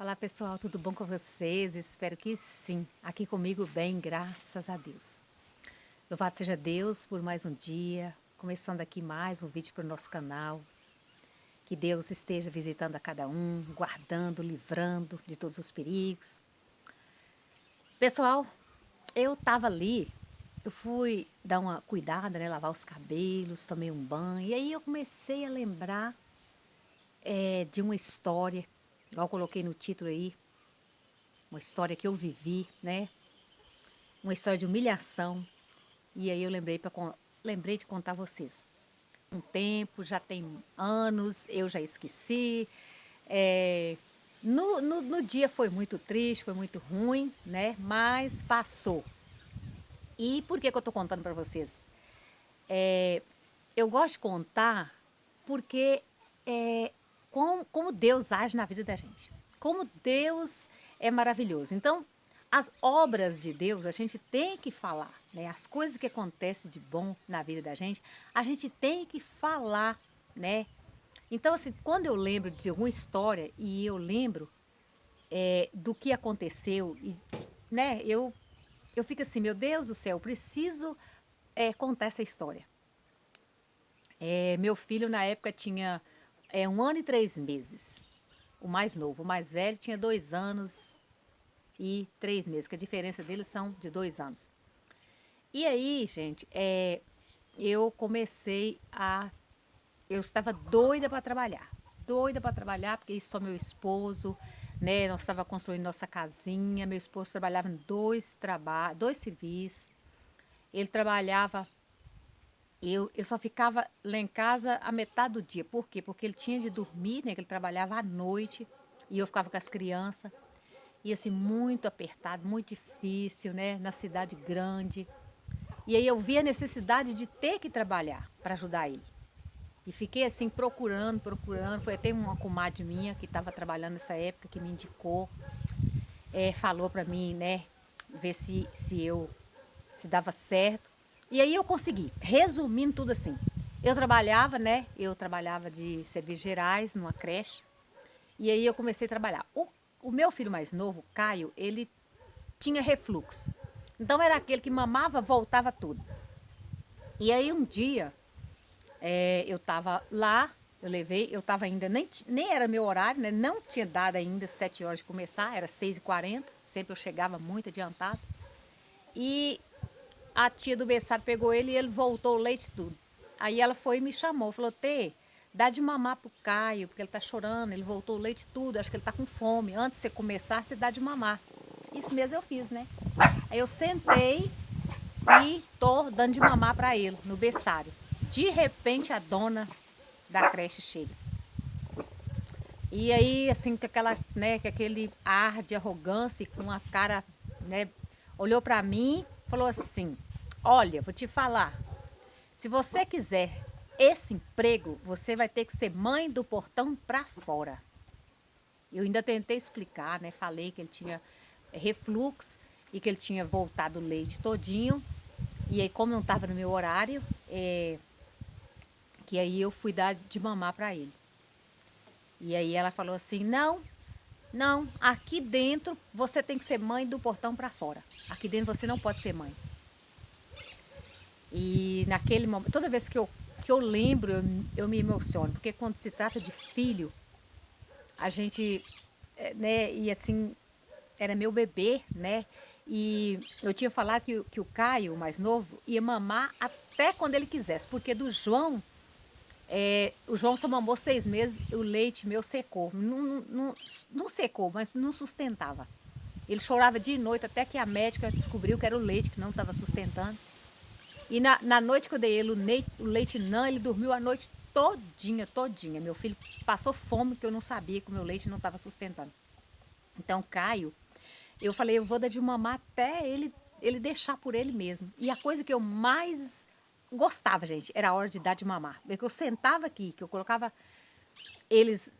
Olá pessoal, tudo bom com vocês? Espero que sim. Aqui comigo bem, graças a Deus. Louvado seja Deus por mais um dia, começando aqui mais um vídeo para o nosso canal. Que Deus esteja visitando a cada um, guardando, livrando de todos os perigos. Pessoal, eu estava ali, eu fui dar uma cuidada, né, lavar os cabelos, tomei um banho, e aí eu comecei a lembrar de uma história, igual eu coloquei no título aí, uma história que eu vivi, né? Uma história de humilhação. E aí eu lembrei de contar a vocês. Um tempo, já tem anos, eu já esqueci. É, no dia foi muito triste, foi muito ruim, né? Mas passou. E por que eu estou contando para vocês? Eu gosto de contar porque como Deus age na vida da gente. Como Deus é maravilhoso. Então, as obras de Deus, a gente tem que falar, né? As coisas que acontecem de bom na vida da gente, a gente tem que falar, né? Então, assim, quando eu lembro de alguma história e eu lembro do que aconteceu, né? Eu fico assim, meu Deus do céu, eu preciso contar essa história. Meu filho, na época, tinha 1 ano e 3 meses. O mais novo. O mais velho tinha 2 anos e 3 meses, que a diferença deles são de 2 anos. E aí, gente, eu comecei a. Eu estava doida para trabalhar. Doida para trabalhar, porque isso só meu esposo, né? Nós estávamos construindo nossa casinha. Meu esposo trabalhava em dois serviços. Ele trabalhava. Eu só ficava lá em casa a metade do dia. Por quê? Porque ele tinha de dormir, né? Que ele trabalhava à noite. E eu ficava com as crianças. E assim, muito apertado, muito difícil, né? Na cidade grande. E aí eu vi a necessidade de ter que trabalhar para ajudar ele. E fiquei assim procurando, procurando. Foi até uma comadre minha que estava trabalhando nessa época que me indicou, falou para mim, né, ver se dava certo. E aí eu consegui. Resumindo tudo assim, eu trabalhava, né? Eu trabalhava de serviços gerais numa creche. E aí eu comecei a trabalhar. O meu filho mais novo, Caio, ele tinha refluxo. Então era aquele que mamava, voltava tudo. E aí um dia eu estava lá, eu estava ainda, nem era meu horário, né? Não tinha dado ainda 7 horas de começar, era 6h40, sempre eu chegava muito adiantado. E a tia do berçário pegou ele e ele voltou o leite tudo. Aí ela foi e me chamou, falou, Tê, dá de mamar pro Caio, porque ele tá chorando, ele voltou o leite tudo, acho que ele tá com fome. Antes de você começar, você dá de mamar. Isso mesmo eu fiz, né? Aí eu sentei e tô dando de mamar para ele no berçário. De repente a dona da creche chega. E aí, assim, com aquela, né, com aquele ar de arrogância, com a cara, né, olhou para mim, falou assim: "Olha, vou te falar. Se você quiser esse emprego, você vai ter que ser mãe do portão para fora." Eu ainda tentei explicar, né? Falei que ele tinha refluxo e que ele tinha voltado o leite todinho. E aí, como não estava no meu horário, que aí eu fui dar de mamar para ele. E aí ela falou assim: não, não, aqui dentro você tem que ser mãe do portão para fora. Aqui dentro você não pode ser mãe. E naquele momento, toda vez que eu lembro, eu me emociono, porque quando se trata de filho, a gente, né, e assim, era meu bebê, né? E eu tinha falado que o Caio, o mais novo, ia mamar até quando ele quisesse, porque do João, o João só mamou 6 meses, o leite meu secou. Não secou, mas não sustentava. Ele chorava dia e noite até que a médica descobriu que era o leite que não estava sustentando. E na noite que eu dei ele o leite não, ele dormiu a noite todinha, todinha. Meu filho passou fome porque eu não sabia que o meu leite não estava sustentando. Então, Caio, eu falei, eu vou dar de mamar até ele deixar por ele mesmo. E a coisa que eu mais gostava, gente, era a hora de dar de mamar. Porque eu sentava aqui, que eu colocava eles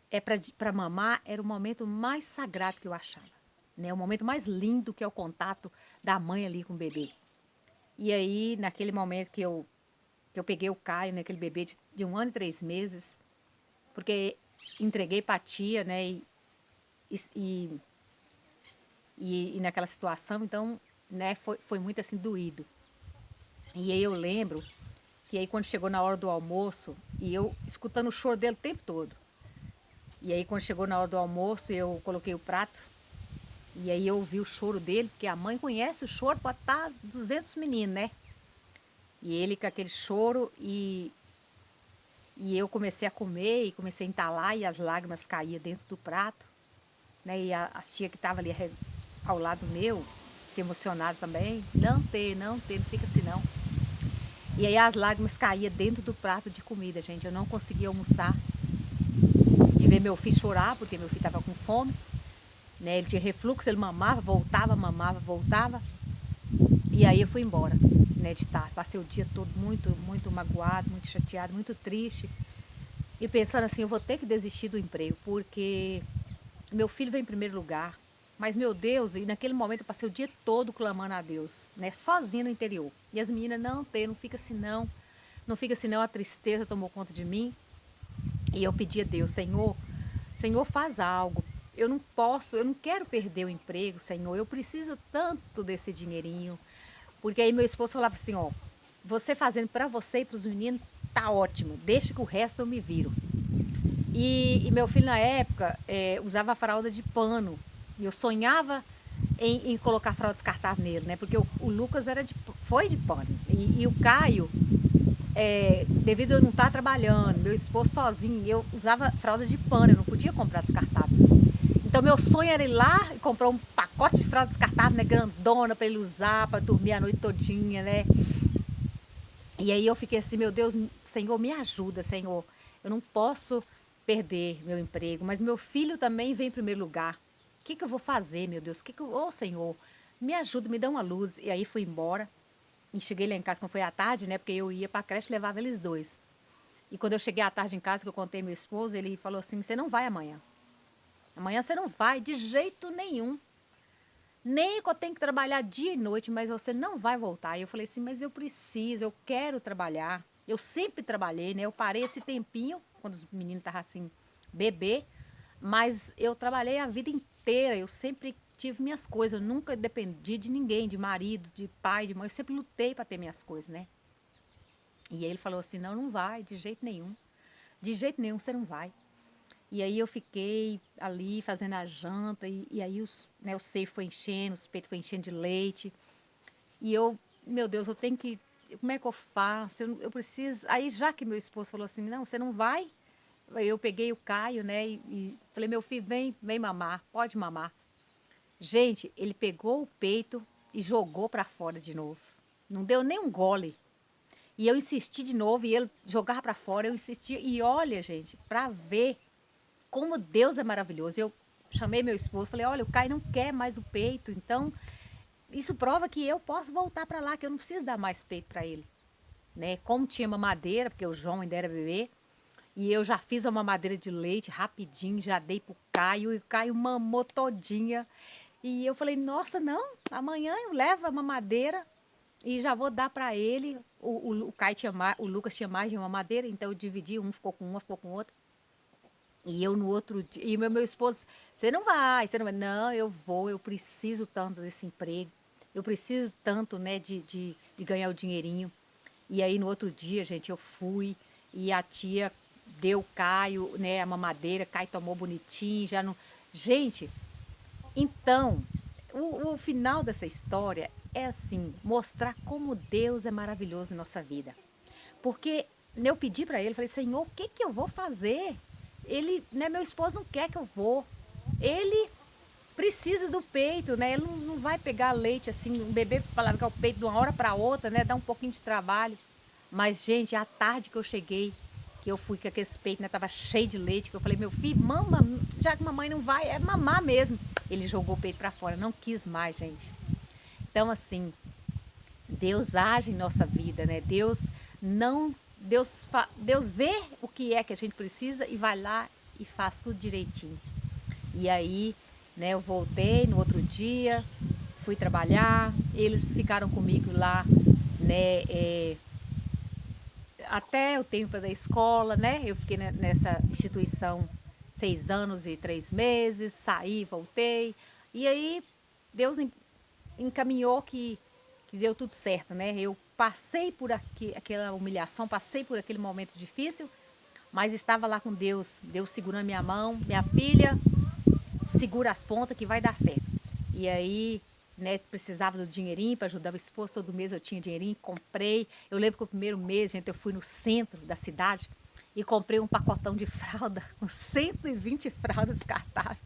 para mamar, era o momento mais sagrado que eu achava. Né? O momento mais lindo que é o contato da mãe ali com o bebê. E aí, naquele momento que eu peguei o Caio, naquele bebê de 1 ano e 3 meses, porque entreguei para a tia, né? e, e naquela situação, então, né, foi muito assim doído. E aí eu lembro que aí quando chegou na hora do almoço, e eu escutando o choro dele o tempo todo. E aí quando chegou na hora do almoço, eu coloquei o prato, e aí eu ouvi o choro dele, porque a mãe conhece o choro, pode estar 200 meninos, né? E ele com aquele choro, e eu comecei a comer, e comecei a entalar, e as lágrimas caíam dentro do prato, né? E as tia que estavam ali ao lado meu, se emocionaram também. Não fica assim não. E aí as lágrimas caíam dentro do prato de comida, gente. Eu não conseguia almoçar, de ver meu filho chorar, porque meu filho estava com fome, né? Ele tinha refluxo, ele mamava, voltava. E aí eu fui embora, né, de tarde. Passei o dia todo muito magoado, muito chateado, muito triste. E pensando assim, eu vou ter que desistir do emprego, porque meu filho vem em primeiro lugar. Mas, meu Deus, e naquele momento eu passei o dia todo clamando a Deus, né, sozinha no interior. E as meninas, não fica assim não, não fica assim não, a tristeza tomou conta de mim. E eu pedi a Deus, Senhor, faz algo. Eu não posso, eu não quero perder o emprego, Senhor. Eu preciso tanto desse dinheirinho. Porque aí meu esposo falava assim, ó, você fazendo para você e para os meninos, tá ótimo. Deixa que o resto eu me viro. E meu filho na época usava fralda de pano. E eu sonhava em colocar fralda descartável nele, né? Porque o Lucas foi de pano. E o Caio, devido a eu não estar trabalhando, meu esposo sozinho, eu usava fralda de pano, eu não podia comprar descartável. Então meu sonho era ir lá e comprar um pacote de fralda descartável, né, grandona, para ele usar, para dormir a noite todinha, né? E aí eu fiquei assim, meu Deus, Senhor, me ajuda, Senhor. Eu não posso perder meu emprego, mas meu filho também vem em primeiro lugar. O que eu vou fazer, meu Deus? Ô, Senhor, me ajuda, me dá uma luz. E aí fui embora. E cheguei lá em casa quando foi à tarde, né? Porque eu ia para a creche e levava eles dois. E quando eu cheguei à tarde em casa, que eu contei ao meu esposo, ele falou assim, você não vai amanhã. Amanhã você não vai, de jeito nenhum. Nem que eu tenho que trabalhar dia e noite, mas você não vai voltar. E eu falei assim, mas eu preciso, eu quero trabalhar. Eu sempre trabalhei, né? Eu parei esse tempinho, quando os meninos estavam assim, bebê, mas eu trabalhei a vida inteira. Eu sempre tive minhas coisas, eu nunca dependi de ninguém, de marido, de pai, de mãe. Eu sempre lutei para ter minhas coisas, né? E aí ele falou assim, não vai, de jeito nenhum. De jeito nenhum você não vai. E aí eu fiquei ali fazendo a janta, e aí o seio foi enchendo, os peitos foi enchendo de leite. E eu, meu Deus, eu tenho que, como é que eu faço? Eu preciso. Aí já que meu esposo falou assim, não, você não vai? Eu peguei o Caio, né, e falei, meu filho, vem mamar, pode mamar. Gente, ele pegou o peito e jogou para fora de novo. Não deu nem um gole. E eu insisti de novo, e ele jogava para fora, eu insistia. E olha, gente, para ver como Deus é maravilhoso. Eu chamei meu esposo, falei, olha, o Caio não quer mais o peito, então isso prova que eu posso voltar para lá, que eu não preciso dar mais peito para ele, né? Como tinha mamadeira, porque o João ainda era bebê, e eu já fiz uma mamadeira de leite rapidinho, já dei pro Caio, e o Caio mamou todinha. E eu falei, nossa, não, amanhã eu levo a mamadeira e já vou dar para ele. O Caio tinha mais, o Lucas tinha mais de uma mamadeira, então eu dividi, um ficou com uma, ficou com outra. E eu no outro dia, e meu esposo, você não vai, você não vai. Não, eu vou, eu preciso tanto desse emprego, eu preciso tanto, né, de ganhar o dinheirinho. E aí no outro dia, gente, eu fui e a tia deu o Caio, né, a mamadeira, Caio tomou bonitinho, já não. Gente, então, o final dessa história é assim, mostrar como Deus é maravilhoso em nossa vida. Porque eu pedi para ele, falei, Senhor, o que que eu vou fazer? Ele, né, meu esposo não quer que eu vou. Ele precisa do peito, né? Ele não vai pegar leite assim, um bebê para largar o peito de uma hora para outra, né? Dá um pouquinho de trabalho. Mas, gente, à tarde que eu cheguei, que eu fui com aquele peito, né? Tava cheio de leite, que eu falei, meu filho, mama, já que mamãe não vai, é mamar mesmo. Ele jogou o peito para fora, não quis mais, gente. Então, assim, Deus age em nossa vida, né? Deus não, Deus vê o que é que a gente precisa e vai lá e faz tudo direitinho. E aí, né, eu voltei no outro dia, fui trabalhar, eles ficaram comigo lá, né, até o tempo da escola, né? Eu fiquei nessa instituição 6 anos e 3 meses, saí, voltei. E aí Deus encaminhou que deu tudo certo, né? Eu passei por aquela humilhação, passei por aquele momento difícil, mas estava lá com Deus, Deus segurando minha mão, minha filha, segura as pontas que vai dar certo. E aí, né, precisava do dinheirinho para ajudar o esposo, todo mês eu tinha dinheirinho, comprei. Eu lembro que o primeiro mês, gente, eu fui no centro da cidade e comprei um pacotão de fralda, com 120 fraldas descartáveis.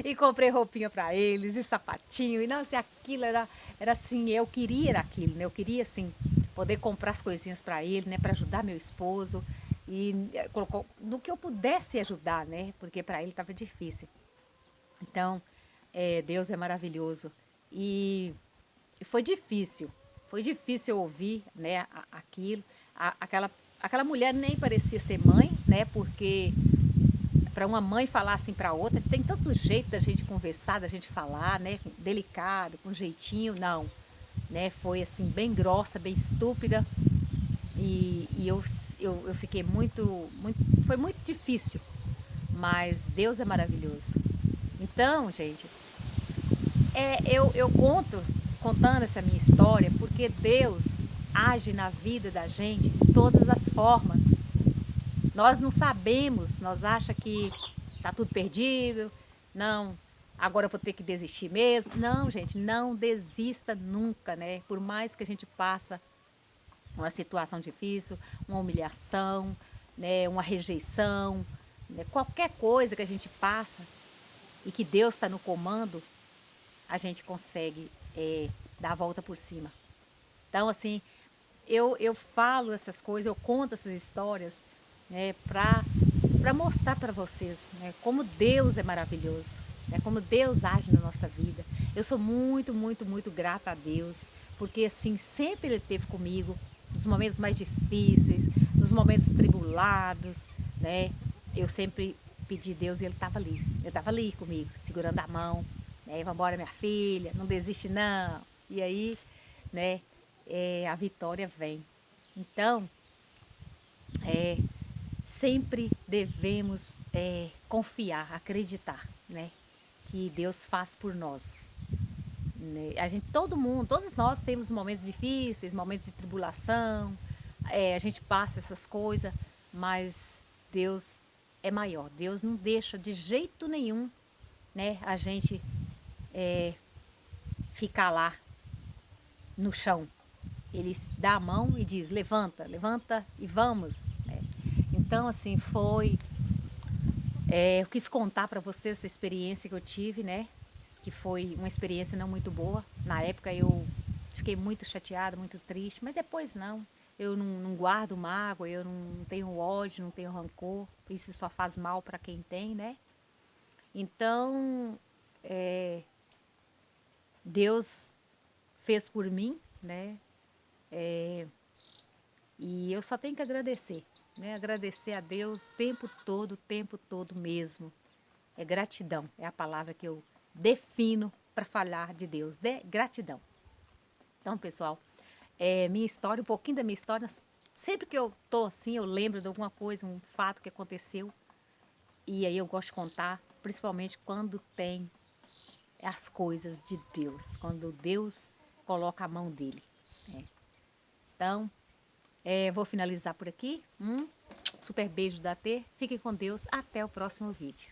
E comprei roupinha para eles, e sapatinho, e nossa, aquilo era assim, eu queria era aquilo, né? Eu queria, assim, poder comprar as coisinhas para ele, né? Para ajudar meu esposo, e colocou no que eu pudesse ajudar, né? Porque para ele estava difícil. Então, Deus é maravilhoso. E foi difícil eu ouvir, né, aquilo. Aquela mulher nem parecia ser mãe, né? Porque para uma mãe falar assim para outra, tem tanto jeito da gente conversar, da gente falar, né? Delicado, com jeitinho, não. Né? Foi assim, bem grossa, bem estúpida. E eu fiquei muito. Foi muito difícil. Mas Deus é maravilhoso. Então, gente, eu contando essa minha história, porque Deus age na vida da gente de todas as formas. Nós não sabemos, nós achamos que está tudo perdido, não, agora eu vou ter que desistir mesmo. Não, gente, não desista nunca, né? Por mais que a gente passe uma situação difícil, uma humilhação, né? Uma rejeição, né? Qualquer coisa que a gente passa e que Deus está no comando, a gente consegue dar a volta por cima. Então, assim, eu falo essas coisas, eu conto essas histórias, né, para mostrar para vocês, né, como Deus é maravilhoso, né, como Deus age na nossa vida. Eu sou muito, muito, muito grata a Deus, porque assim, sempre Ele esteve comigo, nos momentos mais difíceis, nos momentos tribulados, né, eu sempre pedi a Deus e Ele estava ali comigo, segurando a mão, né, vamos embora minha filha, não desiste não, e aí, né, a vitória vem. Então, sempre devemos confiar, acreditar, né? Que Deus faz por nós. Né? A gente, todo mundo, todos nós temos momentos difíceis, momentos de tribulação, a gente passa essas coisas, mas Deus é maior. Deus não deixa de jeito nenhum, né? A gente ficar lá no chão. Ele dá a mão e diz, levanta, levanta e vamos. Né? Então, assim, eu quis contar para vocês essa experiência que eu tive, né? Que foi uma experiência não muito boa. Na época eu fiquei muito chateada, muito triste, mas depois não. Eu não guardo mágoa, eu não tenho ódio, não tenho rancor. Isso só faz mal para quem tem, né? Então, Deus fez por mim, né? E eu só tenho que agradecer, né? Agradecer a Deus o tempo todo mesmo. É gratidão, é a palavra que eu defino para falar de Deus, gratidão. Então, pessoal, minha história, um pouquinho da minha história, sempre que eu tô assim, eu lembro de alguma coisa, um fato que aconteceu, e aí eu gosto de contar, principalmente quando tem as coisas de Deus, quando Deus coloca a mão dele. Né? Então, vou finalizar por aqui. Super beijo da T. Fiquem com Deus. Até o próximo vídeo.